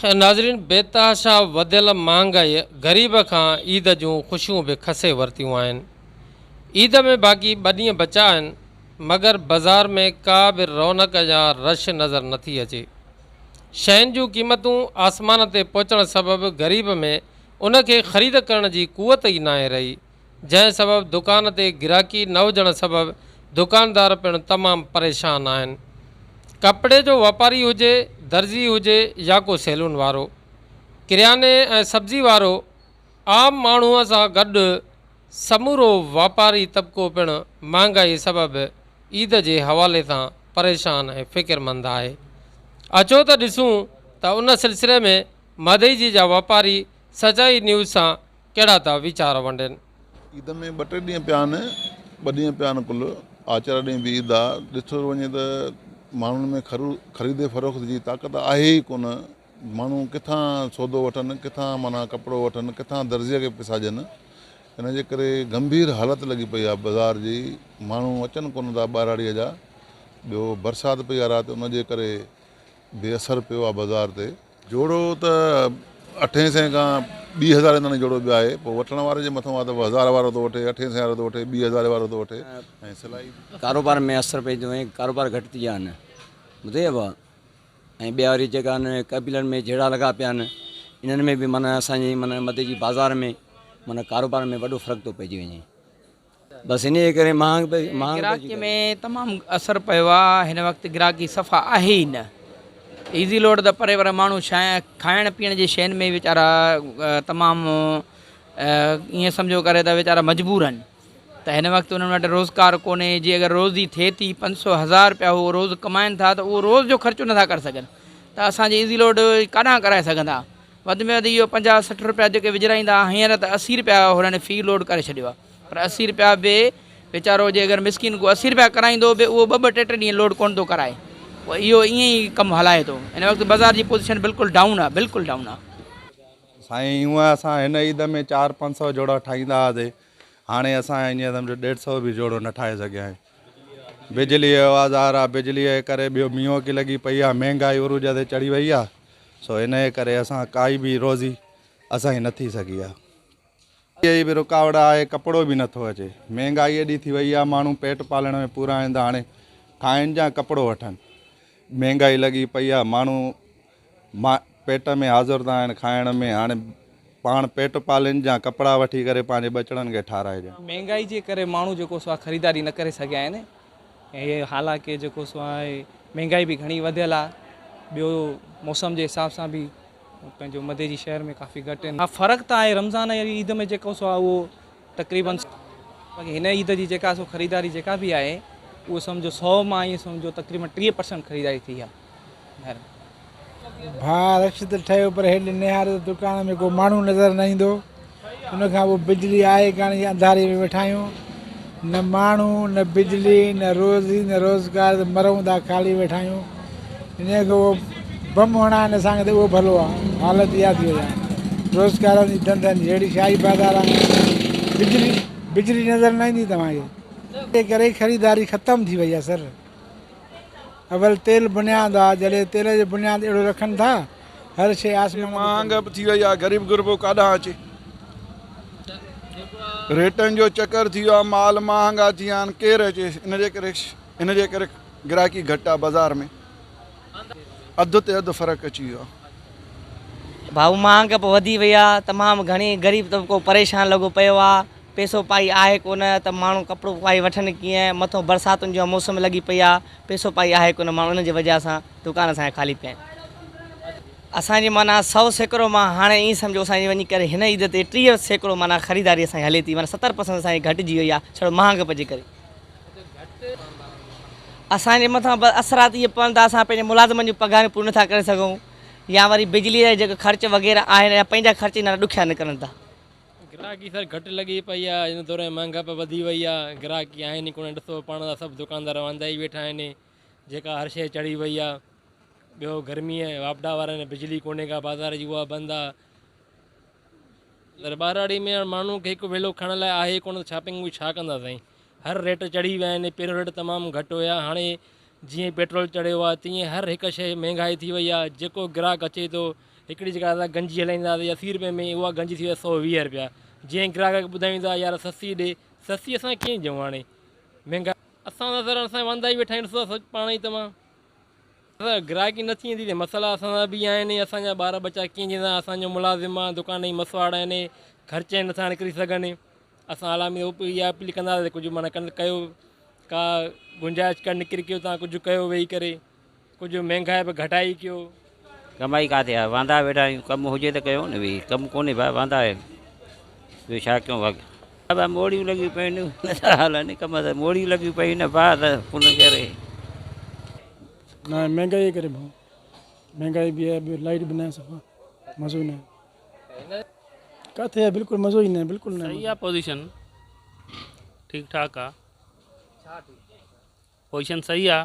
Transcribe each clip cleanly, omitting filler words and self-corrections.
नाज़रीन, बेतहाशा वधियल महांगाई ग़रीब खां ईद जूं ख़ुशियूं बि खसे वरितियूं आहिनि। ईद में बाक़ी ॿ ॾींहं बचा आहिनि, मगर बाज़ार में का बि रौनक या रश नज़र नथी अचे। शयुनि जूं क़ीमतूं आसमान ते पहुचण सबबि ग़रीब में उन खे ख़रीद करण जी कुवत ई नाहे रही, जंहिं सबबि दुकान ते गिराकी न हुजण सबबि दुकानदार पिणु तमामु परेशान आहिनि। कपिड़े जो वापारी हुजे, दर्जी हुजे या को सैलून वारो, किरयाने ऐं सब्जी वारो, आम माण्हूअ सां गॾु समूरो वापारी तबिको पिणु महांगाई सबबि ईद जे हवाले सां परेशान ऐं फ़िक्रमंद आहे। अचो त ॾिसूं त उन सिलसिले में मदई जा वापारी सचाई न्यूज़ सां कहिड़ा था वीचार वंडनि। ईद में 2-3 ॾींहं पिया आहिनि, 2 ॾींहं पिया आहिनि कुल, आचार ॾींहं बि ईद आहे। ॾिठो वञे त माण्हुनि में ख़रीदे फ़रोख़्त जी ताक़त आहे ई कोन। माण्हू किथां सौदो वठनि, किथां माना कपिड़ो वठनि, किथां दर्जीअ खे पिसाजनि। इन जे करे गंभीर हालत लॻी पई आहे बाज़ार जी। माण्हू अचनि कोन था ॿाहिराड़ीअ जा। ॿियो बरसाति पई आहे राति, उनजे करे बेअसरु पियो आहे बाज़ार ते। जोड़ो त 800 खां 2000 ताईं जोड़ो ॿियो आहे। पोइ वठण वारे जे मथां आहे त 1000 वारो थो वठे, 800 वारो थो वठे, 2000 वारो थो वठे। ऐं सिलाई कारोबार में असरु पइजो ऐं कारोबार घटि थी विया आहिनि, ॿुधेव। ऐं ॿिया वरी जेका आहिनि कबीलनि में जहिड़ा लॻा पिया आहिनि, इन्हनि में बि माना असांजी माना मदे जी बाज़ार में माना कारोबार में वॾो फ़र्क़ु थो पइजी वञे। बसि इन जे करे ग्राहकी में तमामु असरु पियो आहे। हिन वक़्तु ग्राहकी सफ़ा आहे ई न। ईज़ी लोड त परे पर माण्हू खाइण पीअण जी शयुनि में वीचारा तमामु ईअं सम्झो करे त वीचारा मजबूर आहिनि। त हिन वक़्तु उन्हनि वटि रोज़गार कोन्हे। जीअं अगरि रोज़ी थिए थी 500-1000 रुपया उहो रोज़ु कमाइनि था, त उहो रोज़ जो ख़र्चो नथा करे सघनि। त असांजी ईज़ी लोड काॾां कराए सघंदा। वधि में वधि इहो 50-60 रुपया जेके विझराईंदा, हींअर त 80 रुपया हुननि फ़ी लोड करे छॾियो आहे। पर 80 रुपया बि वीचारो जे अगरि मिसकिन को 80 रुपया कराईंदो बि उहो 2-2 टे ॾींहं लोड कोन थो कराए। पोइ इहो ईअं ई कमु हलाए थो। हिन वक़्तु बाज़ार जी पोज़ीशन बिल्कुलु डाउन आहे, बिल्कुलु डाउन आहे। साईं हूअं असां हिन ईद में 400-500 जोड़ा ठाहींदा हुआसीं। हाणे असां ईअं सम्झो 150 बि जोड़ो न ठाहे सघिया आहियूं। बिजली जो बाज़ार आहे, बिजलीअ जे करे ॿियो मींहं की लॻी पई आहे, महांगाई उरूज ते चढ़ी वई आहे। सो इन जे करे असां काई बि रोज़ी असांजी न थी सघी आहे। इहा बि रुकावट आहे, कपिड़ो बि नथो अचे। महांगाई एॾी थी वई आहे, माण्हू पेट पालण में पूरा आहिनि त हाणे खाइनि जा कपिड़ो वठनि। महांगाई लॻी पई आहे, माण्हू पेट में हाज़ुर था आहिनि खाइण में। हाणे पाण पेट पालनि जा कपिड़ा वठी करे पंहिंजे बचड़नि खे ठाराइजनि। महांगाई जे करे माण्हू जेको सो आहे ख़रीदारी न करे सघिया आहिनि। ऐं हालांकि जेको सो आहे महांगाई बि घणी वधियल आहे। ॿियो मौसम जे हिसाब सां बि पंहिंजो मदे जी शहर में काफ़ी घटि आहिनि। हा, फ़र्क़ु त आहे। रमज़ान ऐं ईद में जेको सो आहे उहो तक़रीबन, बाक़ी हिन ईद जी जेका सो ख़रीदारी जेका बि आहे उहो सम्झो 100 मां ईअं सम्झो तक़रीबन 30% ख़रीदारी थी आहे। भाउ रक्ष त ठहियो, पर हेॾे निहारे दुकान में को माण्हू नज़र न ईंदो। उनखां पोइ बिजली आहे कान, अंधारे में वेठा आहियूं। न माण्हू, न बिजली, न रोज़ी, न रोज़गार, त मरूं था, खाली वेठा आहियूं। इन खां पोइ बम हणा आहिनि असांखे, त उहो भलो आहे। हालत इहा थी वई आहे। रोज़गारनि जी धंधनि जी अहिड़ी शाही बाज़ार आहे। बिजली नज़र न ईंदी तव्हांखे। तंहिं करे ख़रीदारी ख़तमु थी वई आहे सर। अवल तेल बुनियाद आहे, जॾहिं तेल जो बुनियाद अहिड़ो रखनि था, हर शइ आसमान महांगा थी वई आहे। ग़रीब गुरबो काॾां अचे। रेटनि जो चकर थी वियो आहे, माल महांगा थी विया आहिनि, केरु अचे। इन जे करे ग्राहकी घटि आहे बाज़ार में। अधु ते अधु फ़र्क़ु अची वियो आहे। भाऊ महांगा पोइ वधी वई आहे, तमामु घणी ग़रीब तबिको परेशान लॻो पियो आहे। पैसो पाई आहे कोन त माण्हू कपिड़ो पाई वठनि कीअं। मथां बरसातुनि जो मौसम लॻी पई आहे, पैसो पाई आहे कोन माण्हू। उन जी वजह सां दुकान असांजा ख़ाली पिया आहिनि। असांजी माना 100% मां हाणे ईअं सम्झो असांजी वञी करे हिन ईद ते 30% माना ख़रीदारी असांजी हले थी। माना 70% असांजी घटिजी वई आहे, छड़ो महांगे जे करे। असांजे मथां असरात इहे पवनि था, असां पंहिंजे मुलाज़िमनि जूं पघारूं पूरी नथा करे सघूं, या वरी बिजलीअ जा जेके ख़र्च वग़ैरह आहिनि या पंहिंजा ख़र्च न ॾुखिया निकिरनि था। ग्राहकी सर घटि लॻी पई आहे। इन दौर में महांगा पे वधी वई आहे। ग्राहकी आहिनि ई कोन। ॾिसो पाण त सभु दुकानदार वांदा ई वेठा आहिनि। जेका हर शइ चढ़ी वई आहे। ॿियो गर्मीअ वापडा वारनि बिजली कोन्हे का, बाज़ार जी उहा बंदि आहे। त ॿारहाड़ी में माण्हू खे हिकु वेलो खणण लाइ आहे कोन, शॉपिंग बि छा कंदा साईं। हर रेट चढ़ी विया आहिनि। पहिरियों रेट तमामु घटि हुया, हाणे जीअं पेट्रोल चढ़ियो आहे तीअं हर हिकु शइ महांगाई थी वई आहे। जेको ग्राहक अचे थो हिकिड़ी जेका असां गंजी हलाईंदा हुआसीं 80 रुपए में, उहा गंजी थी वई 120 रुपया। जंहिं ग्राहक खे ॿुधाईंदा यार सस्ती ॾे, सस्ती असां कीअं ॾियूं हाणे, महांगा असां नज़र असां वांदा ई वेठा आहियूं पाण ई तमामु। ग्राहकी न थींदी त मसाला असांजा बि आहिनि, असांजा ॿार बच्चा कीअं थींदा, असांजो मुलाज़िम आहे, दुकान जी मसवाड़ आहिनि, ख़र्चे नथा निकिरी सघनि। असां आलामी इहा अपील कंदासीं कुझु माना कयो, का गुंजाइश कर निकिरी कयो, तव्हां कुझु कयो वेही करे, कुझु महांगाई बि घटाई कयो। कमाई किथे आहे, वांदा वेठा आहियूं, कमु हुजे त कयो न भई, कमु कोन्हे भाई, वांदा आहिनि, ॿियो छा कयूं भाई, मोड़ियूं लॻियूं पयूं आहिनि, नथा हलनि कम त मोड़ियूं लॻियूं पयूं न भाउ त हुन करे न महंगाई करे भाउ, महंगाई बि आहे, ॿियो लाइट बि न आहे, सफ़ा मज़ो ई न आहे, किथे आहे, बिल्कुलु मज़ो ई न आहे, बिल्कुलु न सही आहे पोजीशन, ठीकु ठाक आहे, पोजीशन सही आहे,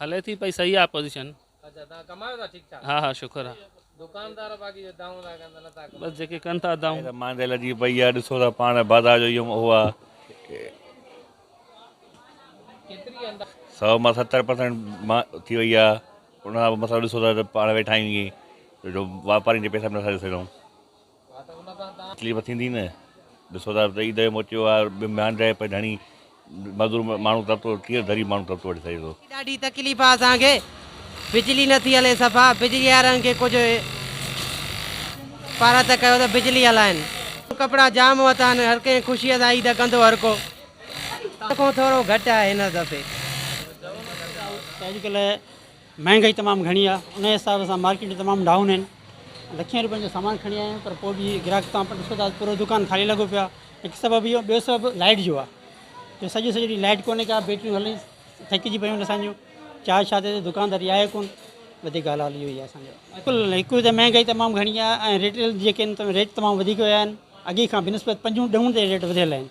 हले थी पई, सही आहे पोजीशन। हा हा शुक्र आहे। दुकानदार बाक़ी जो दाऊं था कनि नथा कनि, बस जेके कनि था दाऊं। मांदे लॻी पई आहे, ॾिसो था पाण बाज़ार जो इहो उहो आहे, 100 मां 70% मां थी वई आहे, उन खां मसालो ॾिसो था त पाण वेठा आहियूं, जो वापारियुनि जे पैसा बि नथा ॾेई सघूं, तकलीफ़ थींदी न। ॾिसो था त ईद जो मोचियो आहे, महांगाई पई घणी, मज़दूर माण्हू तपतो कीअं ग़रीब माण्हू तपतो वठी सघे थो। ॾाढी तकलीफ़ आहे असांखे, बिजली नथी हले सफ़ा, बिजली वारनि खे कुझु पारा त कयो त बिजली हलाइनि, कपिड़ा जाम वरिता आहिनि, हर कंहिं ख़ुशीअ सां ईद कंदो हर को, थोरो घटि आहे हिन दफ़े। अॼुकल्ह महांगाई तमामु घणी आहे, उन हिसाब सां मार्केट तमामु डाउन आहिनि, लखनि रुपयनि जो सामान खणी आया आहियूं, पर पोइ बि ग्राहक तव्हां ॾिसो था पूरो दुकानु ख़ाली लॻो पियो आहे। हिकु सबबु इहो, ॿियो सबबु लाइट जो आहे, जो सॼो सॼो ॾींहुं लाइट कोन्हे का, बैटरियूं हली थकिजी पियूं आहिनि असांजूं, चार्ज छा थिए दुकानदारी आहे कोन, वधीक ॻाल्हि इहो ई आहे असांजो। बिल्कुलु हिकु त महांगाई तमामु घणी आहे, ऐं रिटेल जेके आहिनि रेट तमामु वधीक विया आहिनि, अॻे खां बिनिस्बत 5-10 ते रेट वधियल आहिनि,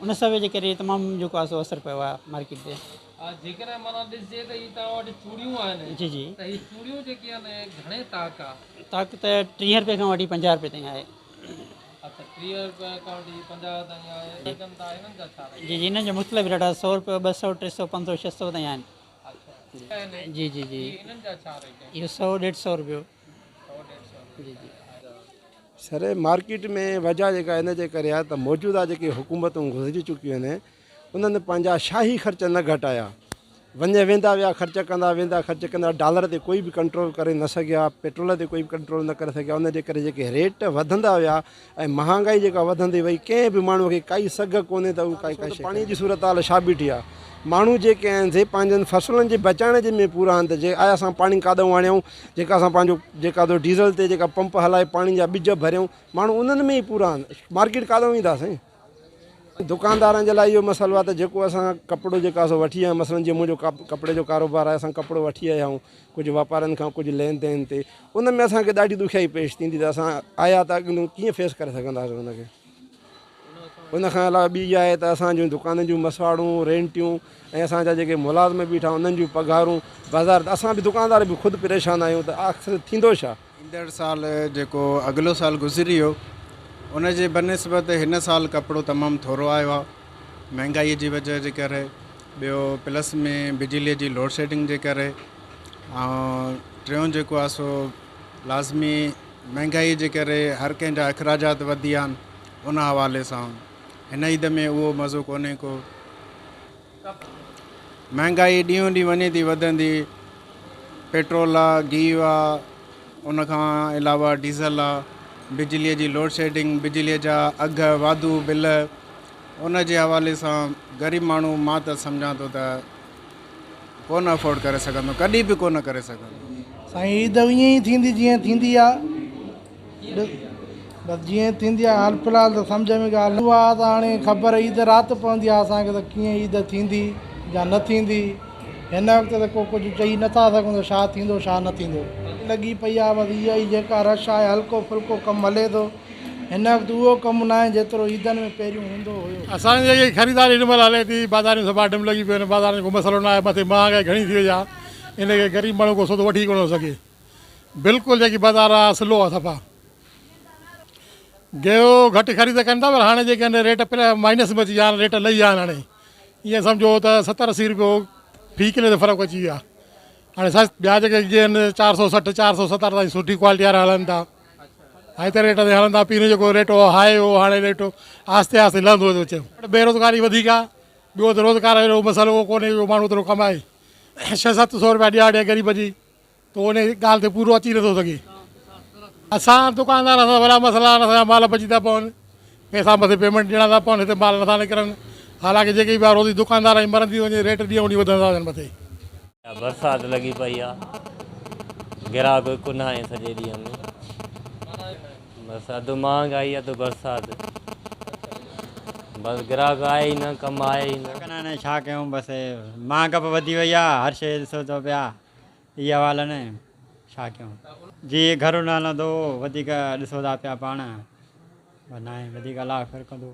उन सबब जे करे तमामु जेको आहे सो असरु पियो आहे मार्केट ते। जेकॾहिं माना ॾिसिजे त हीअ तव्हां वटि चूड़ियूं आहिनि, जी जी, त हीअ चूड़ियूं जेके आहिनि घणे ताक़ आहे? ताक़ त 30 रुपए खां वठी 50 रुपए ताईं आहे। अच्छा, 30 रुपए खां वठी 50 ताईं आहे, हिननि जा छा? जी जी, हिननि जो मुख़्तलिफ़ रेट आहे, 100 रुपए, 200, 300, 500, 600 ताईं आहिनि। जी जी जी, हिननि जा छा रेट? इहो 100-150 रुपयो। जी जी, सर मार्केट में वजह जेका हिन जे करे आहे त मौजूदा जेके हुकूमतूं गुज़री चुकियूं आहिनि, उन्हनि पंहिंजा शाही ख़र्च न घटाया, वञे वेंदा विया ख़र्च कंदा, डॉलर ते कोई बि कंट्रोल करे न सघिया, पेट्रोल ते कोई बि कंट्रोल न करे सघिया, उन जे करे जेके रेट वधंदा विया ऐं महांगाई जेका वधंदी वई, कंहिं बि माण्हूअ खे काई सघ कोन्हे त उहा काई पाणीअ जी सूरत हाल छा बीठी आहे। माण्हू जेके आहिनि से पंहिंजनि फसलुनि जे बचाइण जे में पूरा आहिनि, त जे आया असां पाणी काॾूं आणियूं, जेका असां पंहिंजो जेका डीज़ल ते जेका पंप हलाए पाणी जा ॿिज भरियूं, माण्हू उन्हनि में ई पूरा आहिनि, मार्केट काॾूं ईंदासीं। दुकानदारनि जे लाइ इहो मसइलो आहे त जेको असां कपिड़ो जेका असां वठी आया आहियूं, मसइलनि जीअं मुंहिंजो कपिड़े जो कारोबार आहे, असां कपिड़ो वठी आया आहियूं कुझु वापारनि खां, कुझु लेन देन ते, उन में असांखे ॾाढी ॾुखियाई पेश थींदी, त असां आया त कीअं फेस करे सघंदासीं हुनखे। उन खां अलावा ॿी आहे त असांजूं दुकाननि जूं मसवाड़ूं, रेंटियूं ऐं असांजा जेके मुलाज़िम बीठा उन्हनि जूं पघारूं, बाज़ार, असां बि दुकानदार बि ख़ुदि परेशान आहियूं, त आख़िर थींदो छा? ईंदड़ साल जेको अॻिलो साल गुज़री वियो, उन जे बनस्बत हिन साल कपिड़ो तमामु थोरो आयो आहे, महांगाईअ जी वजह जे करे, ॿियो प्लस में बिजलीअ जी लोड शेडिंग जे करे, ऐं टियों जेको आहे सो लाज़मी महांगाई जे करे हर कंहिंजा अख़राजात वधी विया आहिनि, उन हवाले सां हिन ईद में उहो मज़ो कोन्हे को। महांगाई ॾींहों ॾींहुं वञे थी वधंदी, पेट्रोल आहे, गिहु आहे, उन खां अलावा डीज़ल आहे, बिजलीअ जी लोड शेडिंग, बिजलीअ जा अघु वाधू बिल, उन जे हवाले सां ग़रीब माण्हू मां त सम्झां थो त कोन अफोर्ड करे सघंदो, कॾहिं बि कोन करे सघंदो। साईं ईद ईअं ई थींदी जीअं थींदी आहे, बसि जीअं थींदी आहे, हाल फ़िलहाल त सम्झ में ॻाल्हि आहे त हाणे ख़बर ईद राति पवंदी आहे असांखे त कीअं ईद थींदी या न थींदी। हिन वक़्तु त को कुझु चई नथा सघूं त छा थींदो छा न थींदो, लॻी पई आहे बसि इहा ई जेका रश आहे, हल्को फुल्को कमु हले थो। हिन वक़्तु उहो कमु न आहे जेतिरो ईदनि में पहिरियों हूंदो हुयो। असांजी जेकी ख़रीदारी हिन महिल हले थी, बाज़ारियूं सभा डिम लॻी पियूं आहिनि, बाज़ार में को मसइलो न आहे, मथे महांगाई घणी थी वई आहे, इन खे ग़रीब माण्हू को सौदो वठी कोन सघे। बिल्कुलु जेकी बाज़ार आहे स्लो आहे सफ़ा, गेहूं घटि ख़रीद कनि था, पर हाणे जेके आहिनि रेट पहिरियां माइनस में अची विया आहिनि, रेट लही विया आहिनि। हाणे ईअं सम्झो त 70-80 रुपयो फी किले ते फ़र्क़ु अची वियो आहे। हाणे ॿिया जेके जीअं 460 470 ताईं सुठी क्वालिटी वारा हलनि था, हाई त रेट ते हलनि था। पहिरियों जेको रेट हो हाई हो, हाणे रेट आहिस्ते आहिस्ते लहंदो थो अचे। बेरोज़गारी वधीक आहे, ॿियो त रोज़गार जो मसइलो कोन्हे, जो माण्हू एतिरो कमाए 600-700 रुपया ॾियाड़े ग़रीब जी, त उन ॻाल्हि ते पूरो अची नथो सघे। असां दुकानदार असां वॾा मसइला आहिनि, असांजा माल बची था पवनि, पैसा मथे पेमेंट ॾियणा था पवनि, हिते माल नथा निकिरनि। हालांकि जेके बि रोज़ी दुकानदार आहिनि मरंदी वञे, रेट ॾींहं ॾींहुं वधंदा वञनि मथे। बरसाति लॻी पई आहे, ग्राहक कोन आहे सॼे ॾींहं में, बसि अधु महांगाई अधु बरसाति, बसि ग्राहक आहे ई न, कमु आहे ई न। छा कयूं, बसि महांग बि वधी वई आहे, हर शइ ॾिसो थो पिया, इहा वाल न छा कयूं। जीअं घरु न हलंदो वधीक ॾिसो था पिया पाण, न आहे वधीक अलाह फ़िर कंदो।